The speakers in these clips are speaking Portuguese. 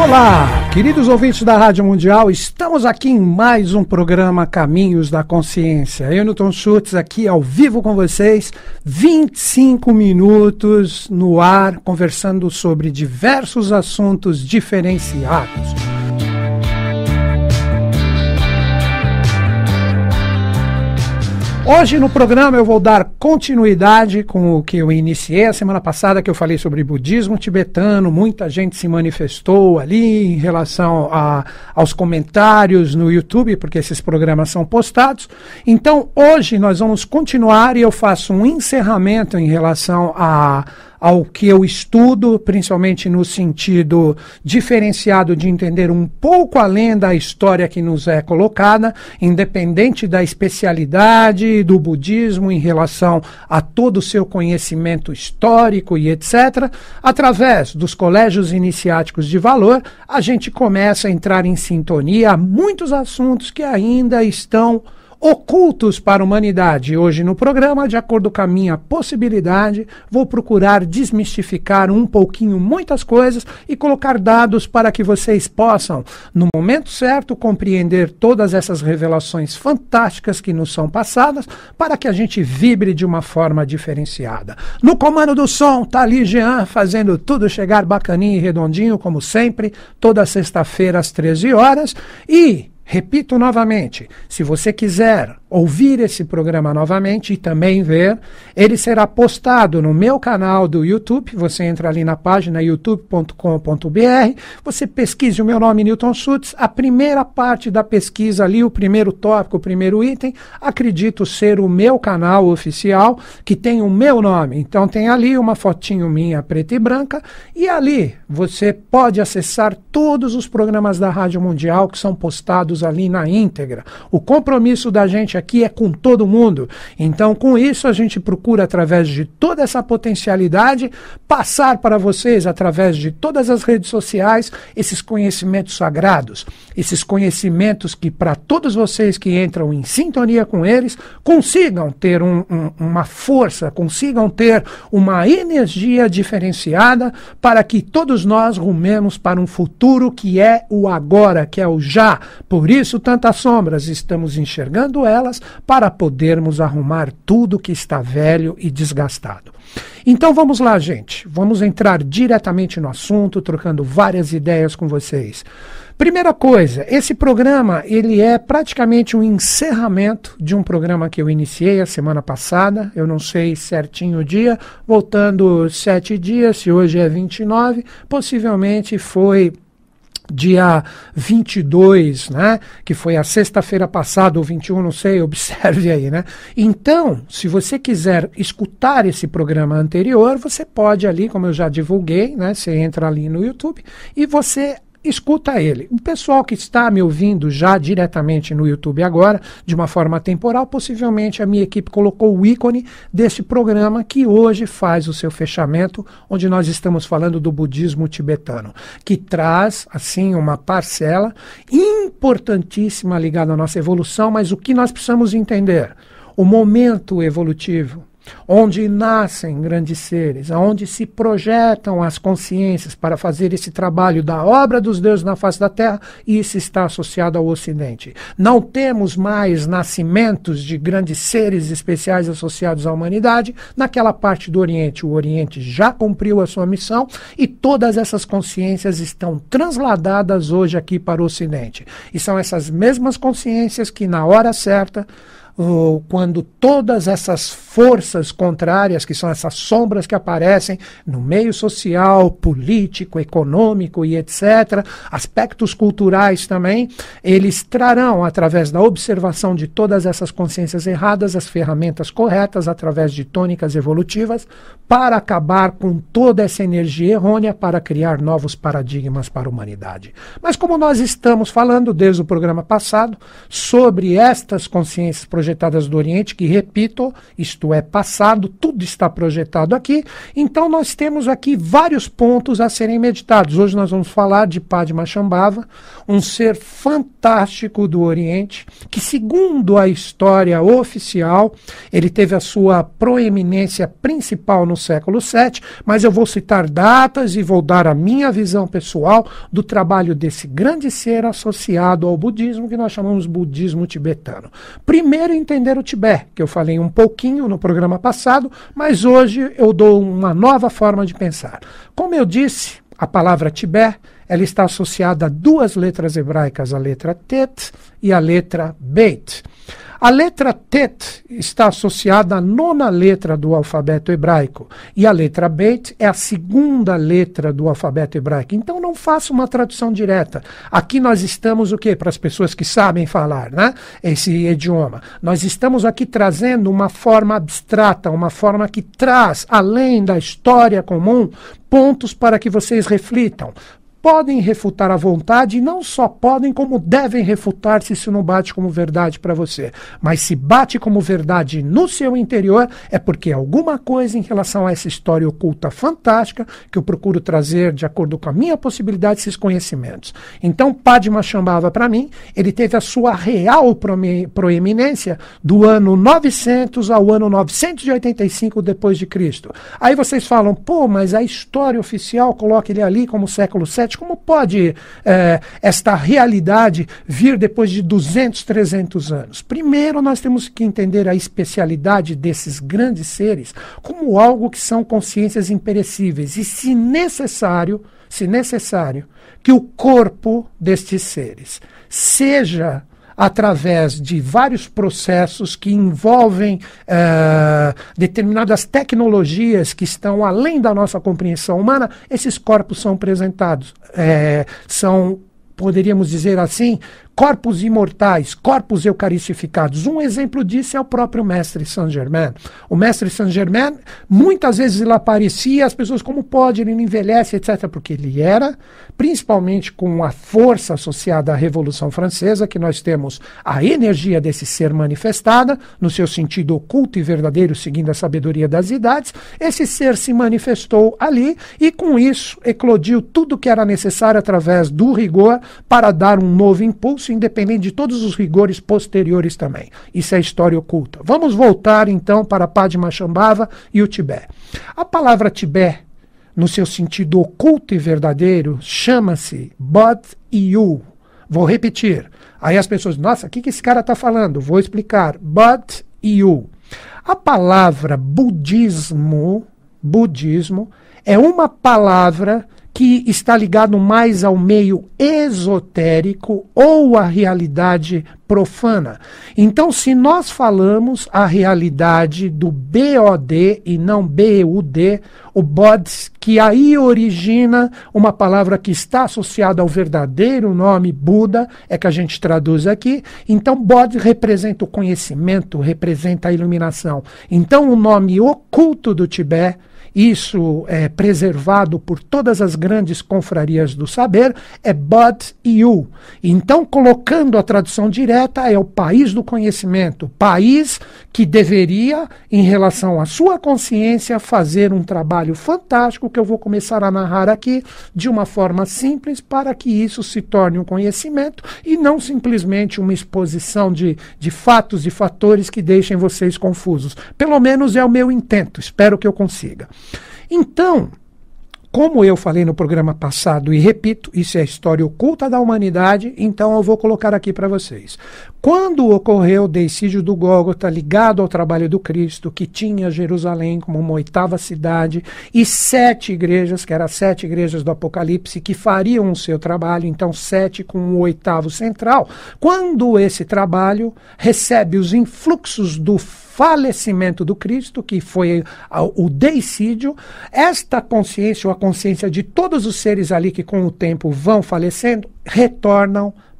Olá, queridos ouvintes da Rádio Mundial, estamos aqui em mais um programa Caminhos da Consciência. Eu, Newton Schultz, aqui ao vivo com vocês, 25 minutos no ar, conversando sobre diversos assuntos diferenciados. Hoje no programa eu vou dar continuidade com o que eu iniciei a semana passada, que eu falei sobre budismo tibetano. Muita gente se manifestou ali em relação aos comentários no YouTube, porque esses programas são postados. Então hoje nós vamos continuar e eu faço um encerramento em relação ao que eu estudo, principalmente no sentido diferenciado de entender um pouco além da história que nos é colocada, independente da especialidade do budismo em relação a todo o seu conhecimento histórico e etc. Através dos colégios iniciáticos de valor, a gente começa a entrar em sintonia a muitos assuntos que ainda estão ocultos para a humanidade. Hoje no programa, de acordo com a minha possibilidade, vou procurar desmistificar um pouquinho muitas coisas e colocar dados para que vocês possam, no momento certo, compreender todas essas revelações fantásticas que nos são passadas, para que a gente vibre de uma forma diferenciada. No comando do som, tá ali Jean, fazendo tudo chegar bacaninho e redondinho, como sempre, toda sexta-feira às 13 horas. E repito novamente, se você quiser ouvir esse programa novamente e também ver, ele será postado no meu canal do YouTube. Você entra ali na página youtube.com.br, você pesquise o meu nome, Newton Schultz, a primeira parte da pesquisa ali, o primeiro tópico, o primeiro item, acredito ser o meu canal oficial, que tem o meu nome. Então tem ali uma fotinho minha preta e branca, e ali você pode acessar todos os programas da Rádio Mundial que são postados ali na íntegra. O compromisso da gente aqui é com todo mundo. Então, com isso, a gente procura, através de toda essa potencialidade, passar para vocês, através de todas as redes sociais, esses conhecimentos sagrados, esses conhecimentos que, para todos vocês que entram em sintonia com eles, consigam ter uma força, consigam ter uma energia diferenciada para que todos nós rumemos para um futuro que é o agora, que é o já. Por isso, tantas sombras, estamos enxergando elas para podermos arrumar tudo que está velho e desgastado. Então vamos lá, gente. Vamos entrar diretamente no assunto, trocando várias ideias com vocês. Primeira coisa, esse programa ele é praticamente um encerramento de um programa que eu iniciei a semana passada. Eu não sei certinho o dia, voltando 7 dias, se hoje é 29, possivelmente foi dia 22, né, que foi a sexta-feira passada, ou 21, não sei, observe aí, né? Então, se você quiser escutar esse programa anterior, você pode ali, como eu já divulguei, né, você entra ali no YouTube e você escuta ele. O pessoal que está me ouvindo já diretamente no YouTube agora, de uma forma temporal, possivelmente a minha equipe colocou o ícone desse programa que hoje faz o seu fechamento, onde nós estamos falando do budismo tibetano, que traz, assim, uma parcela importantíssima ligada à nossa evolução, mas o que nós precisamos entender? O momento evolutivo, onde nascem grandes seres, onde se projetam as consciências para fazer esse trabalho da obra dos deuses na face da Terra, e isso está associado ao Ocidente. Não temos mais nascimentos de grandes seres especiais associados à humanidade naquela parte do Oriente. O Oriente já cumpriu a sua missão e todas essas consciências estão transladadas hoje aqui para o Ocidente. E são essas mesmas consciências que, na hora certa, quando todas essas forças contrárias, que são essas sombras que aparecem no meio social, político, econômico e etc., aspectos culturais também, eles trarão, através da observação de todas essas consciências erradas, as ferramentas corretas, através de tônicas evolutivas, para acabar com toda essa energia errônea, para criar novos paradigmas para a humanidade. Mas como nós estamos falando desde o programa passado sobre estas consciências projetadas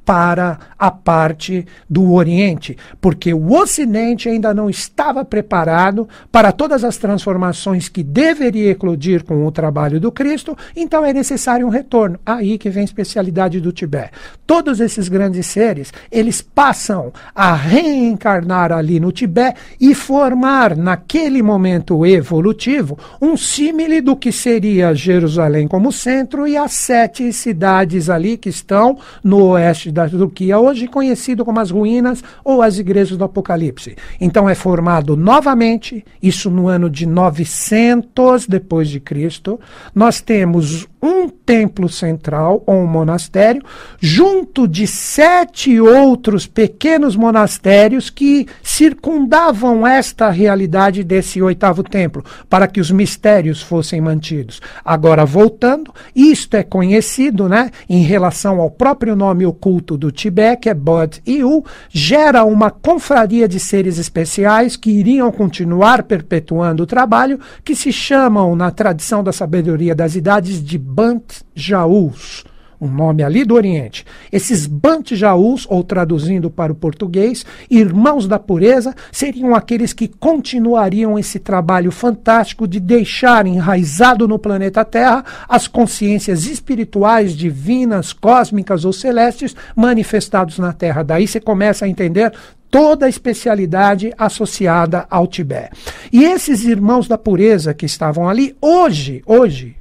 para a parte do Oriente, porque o Ocidente ainda não estava preparado para todas as transformações que deveria eclodir com o trabalho do Cristo, então é necessário um retorno. Aí que vem a especialidade do Tibete. Todos esses grandes seres, eles passam a reencarnar ali no Tibete e formar, naquele momento evolutivo, um símile do que seria Jerusalém como centro e as 7 cidades ali que estão no oeste da Turquia, hoje conhecido como as ruínas ou as igrejas do Apocalipse. Então é formado novamente, isso no ano de 900 depois de Cristo, nós temos um templo central ou um monastério, junto de 7 outros pequenos monastérios que circundavam esta realidade desse 8º templo, para que os mistérios fossem mantidos. Agora, voltando, isto é conhecido, né, em relação ao próprio nome oculto do Tibete, que é Bodh-i-u, gera uma confraria de seres especiais que iriam continuar perpetuando o trabalho, que se chamam, na tradição da sabedoria das idades, de Bant-Jaus, um nome ali do Oriente. Esses Bant-Jaus, ou traduzindo para o português, irmãos da pureza, seriam aqueles que continuariam esse trabalho fantástico de deixar enraizado no planeta Terra as consciências espirituais, divinas, cósmicas ou celestes manifestados na Terra. Daí você começa a entender toda a especialidade associada ao Tibete. E esses irmãos da pureza que estavam ali, hoje,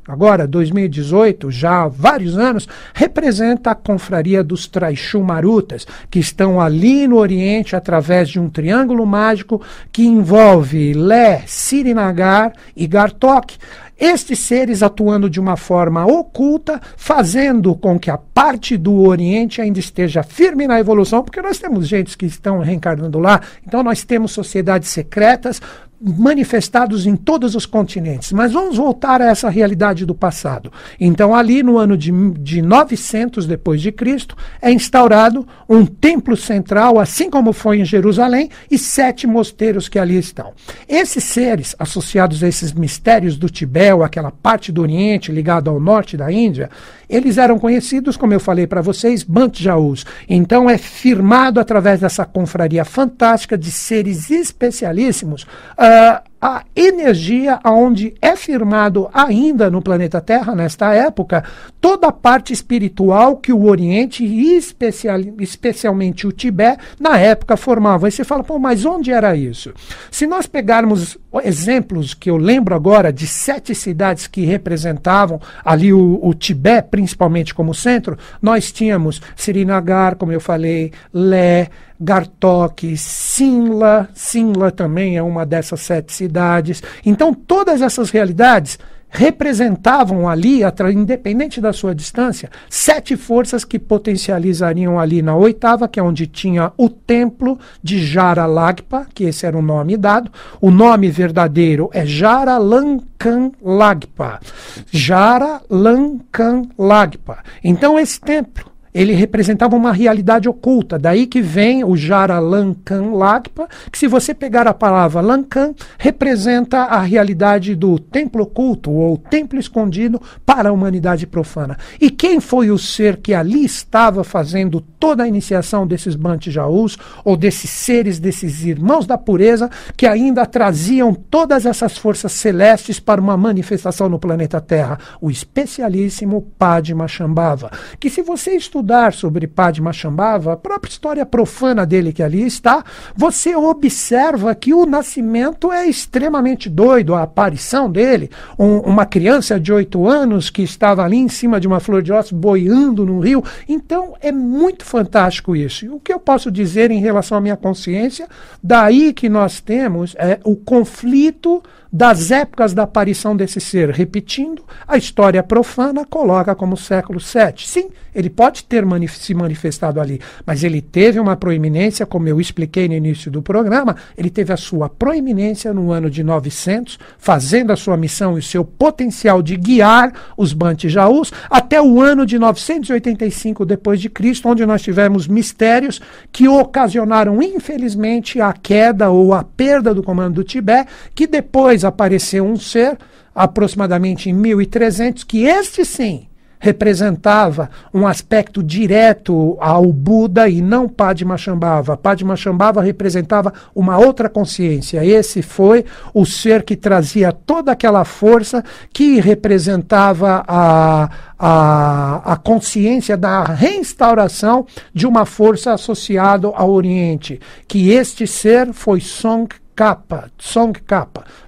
agora 2018, já há vários anos, representa a confraria dos Traishumarutas, que estão ali no Oriente através de um triângulo mágico que envolve Lé, Srinagar e Gartok. Estes seres atuando de uma forma oculta, fazendo com que a parte do Oriente ainda esteja firme na evolução, porque nós temos gente que estão reencarnando lá, então nós temos sociedades secretas manifestados em todos os continentes. Mas vamos voltar a essa realidade do passado. Então, ali no ano de 900 depois de Cristo, é instaurado um templo central, assim como foi em Jerusalém, e 7 mosteiros que ali estão. Esses seres, associados a esses mistérios do Tibete, ou aquela parte do Oriente ligado ao norte da Índia, eles eram conhecidos, como eu falei para vocês, Bant-Jaus. Então, é firmado através dessa confraria fantástica de seres especialíssimos, a energia onde é firmado ainda no planeta Terra, nesta época, toda a parte espiritual que o Oriente e especialmente o Tibete, na época, formavam. Aí você fala, pô, mas onde era isso? Se nós pegarmos exemplos que eu lembro agora de 7 cidades que representavam ali o Tibete, principalmente como centro, nós tínhamos Srinagar, como eu falei, Lé, Gartok, Simla também é uma dessas 7 cidades. Então, todas essas realidades representavam ali, independente da sua distância, 7 forças que potencializariam ali na 8ª, que é onde tinha o templo de Jaralagpa, que esse era o nome dado. O nome verdadeiro é Jaralankam-Lagpa. Jaralankam-Lagpa. Então, esse templo, ele representava uma realidade oculta, daí que vem o Jaralankam-Lagpa, que se você pegar a palavra Lankam, representa a realidade do templo oculto, ou templo escondido para a humanidade profana. E quem foi o ser que ali estava fazendo toda a iniciação desses Bant-Jaus, ou desses seres, desses irmãos da pureza, que ainda traziam todas essas forças celestes para uma manifestação no planeta Terra? O especialíssimo Padmasambhava, que se você estudar sobre Padmasambhava, a própria história profana dele que ali está, você observa que o nascimento é extremamente doido, a aparição dele, uma criança de 8 anos que estava ali em cima de uma flor de lótus boiando no rio. Então é muito fantástico isso. E o que eu posso dizer em relação à minha consciência, daí que nós temos o conflito das épocas da aparição desse ser. Repetindo, a história profana coloca como século VII. Sim, ele pode ter se manifestado ali, mas ele teve uma proeminência, como eu expliquei no início do programa, ele teve a sua proeminência no ano de 900, fazendo a sua missão e o seu potencial de guiar os Bant-Jaus até o ano de 985 depois de Cristo, onde nós tivemos mistérios que ocasionaram, infelizmente, a queda ou a perda do comando do Tibete, que depois apareceu um ser, aproximadamente em 1300, que este sim representava um aspecto direto ao Buda e não Padmasambhava. Padmasambhava representava uma outra consciência. Esse foi o ser que trazia toda aquela força que representava a consciência da reinstauração de uma força associada ao Oriente, que este ser foi Tsongkhapa.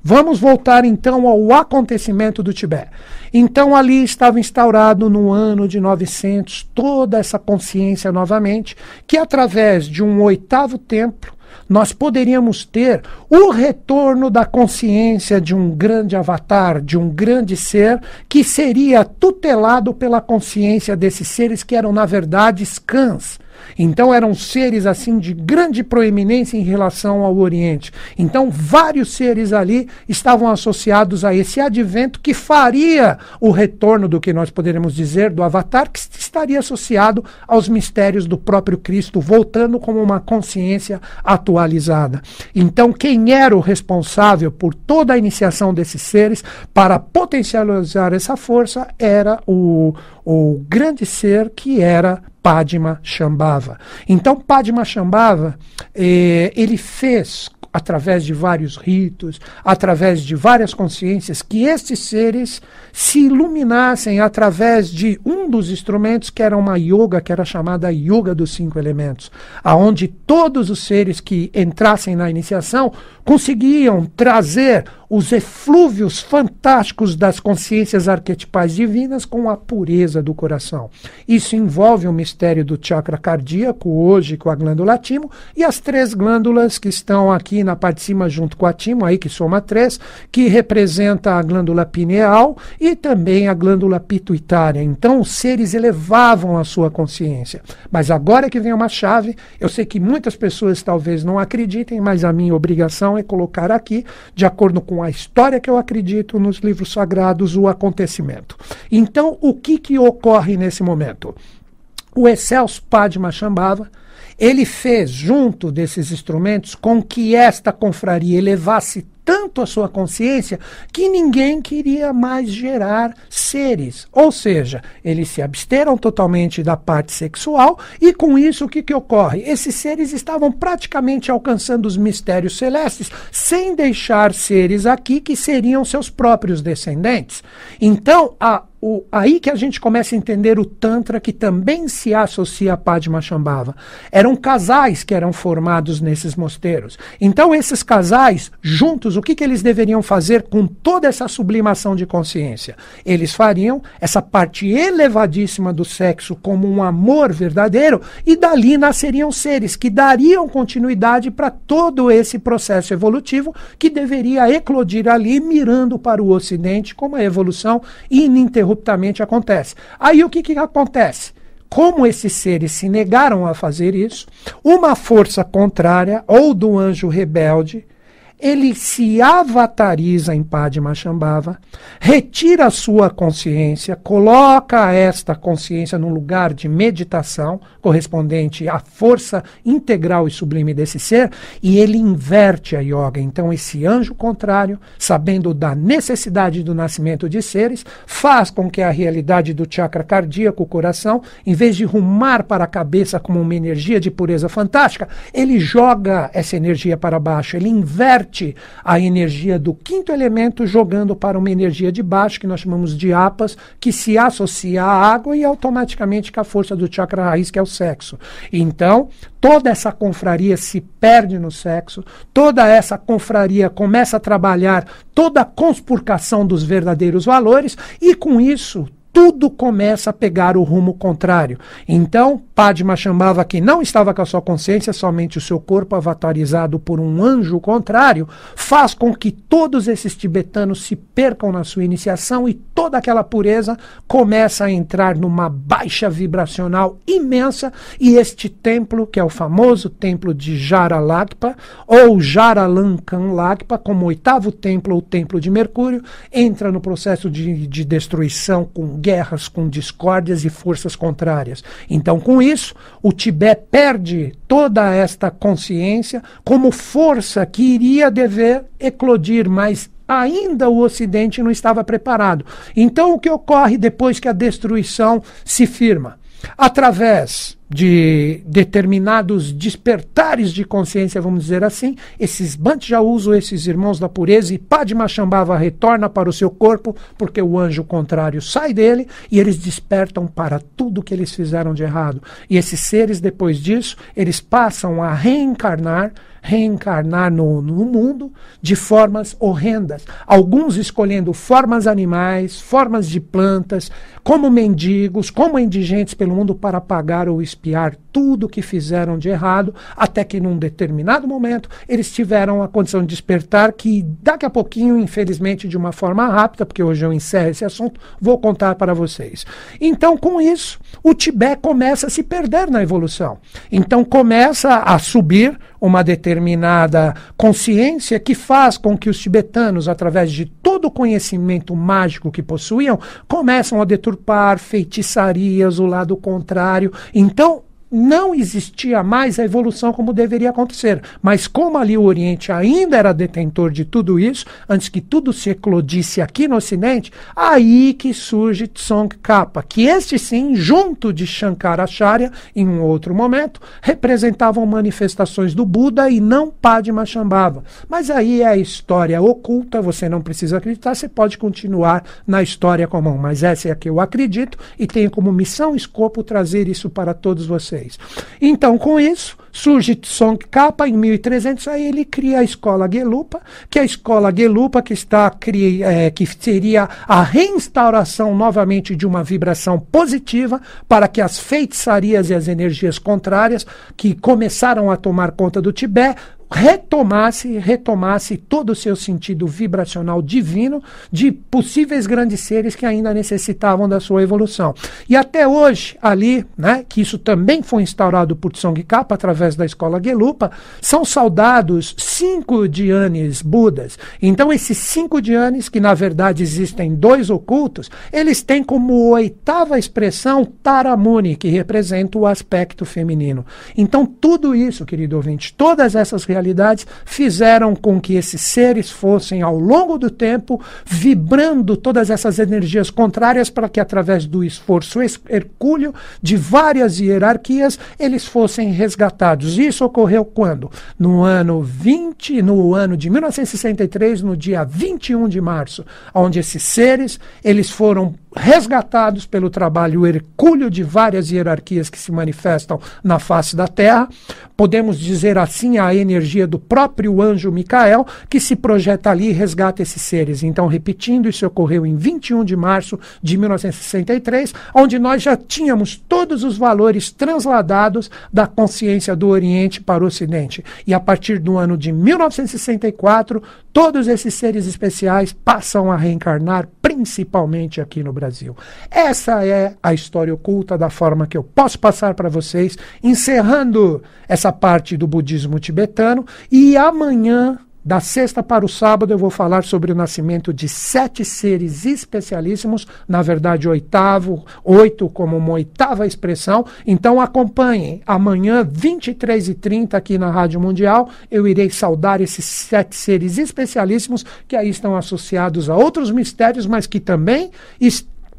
Vamos voltar então ao acontecimento do Tibete. Então ali estava instaurado no ano de 900 toda essa consciência novamente, que através de um oitavo templo nós poderíamos ter o retorno da consciência de um grande avatar, de um grande ser, que seria tutelado pela consciência desses seres que eram, na verdade, scans. Então eram seres assim de grande proeminência em relação ao Oriente. Então vários seres ali estavam associados a esse advento que faria o retorno do que nós poderíamos dizer do Avatar, que estaria associado aos mistérios do próprio Cristo, voltando como uma consciência atualizada. Então quem era o responsável por toda a iniciação desses seres para potencializar essa força era o grande ser que era Padmasambhava. Então Padmasambhava, ele fez, através de vários ritos, através de várias consciências, que estes seres se iluminassem através de um dos instrumentos, que era uma yoga, que era chamada Yoga dos 5 Elementos, aonde todos os seres que entrassem na iniciação conseguiam trazer os eflúvios fantásticos das consciências arquetipais divinas com a pureza do coração. Isso envolve o mistério do chakra cardíaco, hoje com a glândula timo, e as 3 glândulas que estão aqui na parte de cima junto com a timo, aí que soma 3, que representa a glândula pineal e também a glândula pituitária. Então os seres elevavam a sua consciência. Mas agora que vem uma chave, eu sei que muitas pessoas talvez não acreditem, mas a minha obrigação é colocar aqui, de acordo com a história que eu acredito nos livros sagrados, o acontecimento. Então, o que ocorre nesse momento? O excelso Padmasambhava, ele fez, junto desses instrumentos, com que esta confraria elevasse tanto a sua consciência que ninguém queria mais gerar seres. Ou seja, eles se absteram totalmente da parte sexual e com isso o que ocorre? Esses seres estavam praticamente alcançando os mistérios celestes sem deixar seres aqui que seriam seus próprios descendentes. Então, aí que a gente começa a entender o Tantra, que também se associa a Padmasambhava. Eram casais que eram formados nesses mosteiros. Então esses casais, juntos, o que eles deveriam fazer com toda essa sublimação de consciência? Eles fariam essa parte elevadíssima do sexo como um amor verdadeiro, e dali nasceriam seres que dariam continuidade para todo esse processo evolutivo que deveria eclodir ali, mirando para o Ocidente, como a evolução ininterruptamente acontece. Aí o que acontece? Como esses seres se negaram a fazer isso, uma força contrária, ou do anjo rebelde, ele se avatariza em Padmasambhava, retira a sua consciência, coloca esta consciência num lugar de meditação, correspondente à força integral e sublime desse ser, e ele inverte a yoga. Então esse anjo contrário, sabendo da necessidade do nascimento de seres, faz com que a realidade do chakra cardíaco, o coração, em vez de rumar para a cabeça como uma energia de pureza fantástica, ele joga essa energia para baixo, ele inverte a energia do 5º elemento, jogando para uma energia de baixo, que nós chamamos de apas, que se associa à água e automaticamente com a força do chakra raiz, que é o sexo. Então, toda essa confraria se perde no sexo, toda essa confraria começa a trabalhar toda a conspurcação dos verdadeiros valores, e com isso tudo começa a pegar o rumo contrário. Então, Padmasambhava, que não estava com a sua consciência, somente o seu corpo avatarizado por um anjo contrário, faz com que todos esses tibetanos se percam na sua iniciação e toda aquela pureza começa a entrar numa baixa vibracional imensa, e este templo, que é o famoso templo de Jaralakpa, ou Jaralankanlakpa, como 8º templo, ou templo de Mercúrio, entra no processo de destruição, com guerras, com discórdias e forças contrárias. Então, com isso, o Tibete perde toda esta consciência como força que iria dever eclodir, mas ainda o Ocidente não estava preparado. Então, o que ocorre depois que a destruição se firma? Através de determinados despertares de consciência, vamos dizer assim, esses Bant Jauzo, esses irmãos da pureza, e Padmashambhava retorna para o seu corpo, porque o anjo contrário sai dele, e eles despertam para tudo que eles fizeram de errado. E esses seres, depois disso, eles passam a reencarnar no mundo de formas horrendas. Alguns escolhendo formas animais, formas de plantas, como mendigos, como indigentes pelo mundo para pagar ou espiar tudo que fizeram de errado, até que num determinado momento eles tiveram a condição de despertar, que daqui a pouquinho, infelizmente de uma forma rápida, porque hoje eu encerro esse assunto, vou contar para vocês. Então, com isso, o Tibete começa a se perder na evolução. Então começa a subir uma determinada consciência que faz com que os tibetanos, através de todo o conhecimento mágico que possuíam, começam a deturpar feitiçarias, o lado contrário. Então, não existia mais a evolução como deveria acontecer. Mas como ali o Oriente ainda era detentor de tudo isso, antes que tudo se eclodisse aqui no Ocidente, aí que surge Tsongkhapa, que este sim, junto de Shankaracharya, em um outro momento, representavam manifestações do Buda e não Padmashambhava. Mas aí é a história oculta, você não precisa acreditar, você pode continuar na história comum. Mas essa é a que eu acredito e tenho como missão e escopo trazer isso para todos vocês. Então, com isso, surge Tsongkhapa em 1300, aí ele cria a escola Gelupa, que é a escola Gelupa que seria a reinstauração novamente de uma vibração positiva para que as feitiçarias e as energias contrárias que começaram a tomar conta do Tibete retomasse todo o seu sentido vibracional divino de possíveis grandes seres que ainda necessitavam da sua evolução. E até hoje, ali, né, que isso também foi instaurado por Tsongkhapa através da escola Gelupa, são saudados 5 Dhyanis Budas. Então esses 5 Dhyanis, que na verdade existem 2 ocultos, eles têm como oitava expressão Taramuni, que representa o aspecto feminino. Então tudo isso, querido ouvinte, todas essas realidades fizeram com que esses seres fossem, ao longo do tempo, vibrando todas essas energias contrárias para que, através do esforço hercúleo de várias hierarquias, eles fossem resgatados. Isso ocorreu quando? No ano de 1963, no dia 21 de março, onde esses seres, eles foram resgatados pelo trabalho hercúleo de várias hierarquias que se manifestam na face da Terra. Podemos dizer assim, a energia do próprio anjo Micael, que se projeta ali e resgata esses seres. Então, repetindo, isso ocorreu em 21 de março de 1963, onde nós já tínhamos todos os valores transladados da consciência do Oriente para o Ocidente. E a partir do ano de 1964, todos esses seres especiais passam a reencarnar, principalmente aqui no Brasil. Essa é a história oculta da forma que eu posso passar para vocês, encerrando essa parte do budismo tibetano. E amanhã, da sexta para o sábado, eu vou falar sobre o nascimento de 7 seres especialíssimos, na verdade 8 como uma oitava expressão. Então acompanhem, amanhã 23h30 aqui na Rádio Mundial, eu irei saudar esses 7 seres especialíssimos que aí estão associados a outros mistérios, mas que também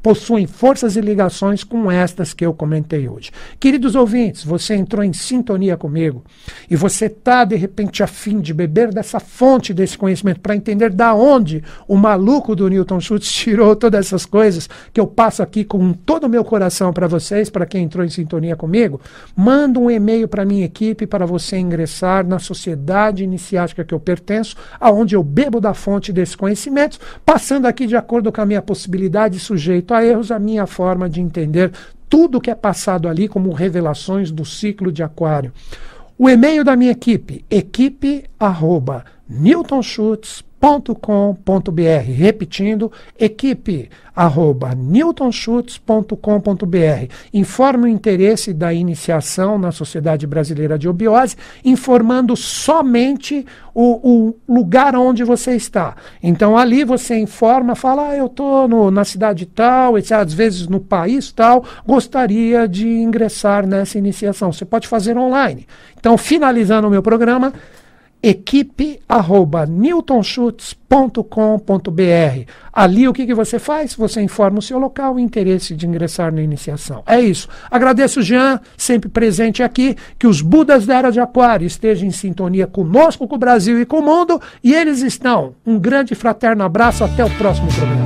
possuem forças e ligações com estas que eu comentei hoje. Queridos ouvintes, você entrou em sintonia comigo e você está, de repente, a fim de beber dessa fonte desse conhecimento para entender da onde o maluco do Newton Schultz tirou todas essas coisas que eu passo aqui com todo o meu coração para vocês, para quem entrou em sintonia comigo. Manda um e-mail para a minha equipe para você ingressar na sociedade iniciática que eu pertenço, aonde eu bebo da fonte desses conhecimentos, passando aqui de acordo com a minha possibilidade, sujeito a erros, a minha forma de entender tudo que é passado ali como revelações do ciclo de Aquário. O e-mail da minha equipe, equipe@newtonschutz.com.br, repetindo, equipe@newtonschutz.com.br. Informe o interesse da iniciação na Sociedade Brasileira de Obiose, informando somente o lugar onde você está. Então ali você informa, fala, eu estou na cidade tal, às vezes no país tal, gostaria de ingressar nessa iniciação. Você pode fazer online. Então, finalizando o meu programa, equipe@newtonschutz.com.br. Ali o que você faz? Você informa o seu local e interesse de ingressar na iniciação. É isso. Agradeço o Jean, sempre presente aqui, que os Budas da Era de Aquário estejam em sintonia conosco, com o Brasil e com o mundo, e eles estão. Um grande e fraterno abraço, até o próximo programa.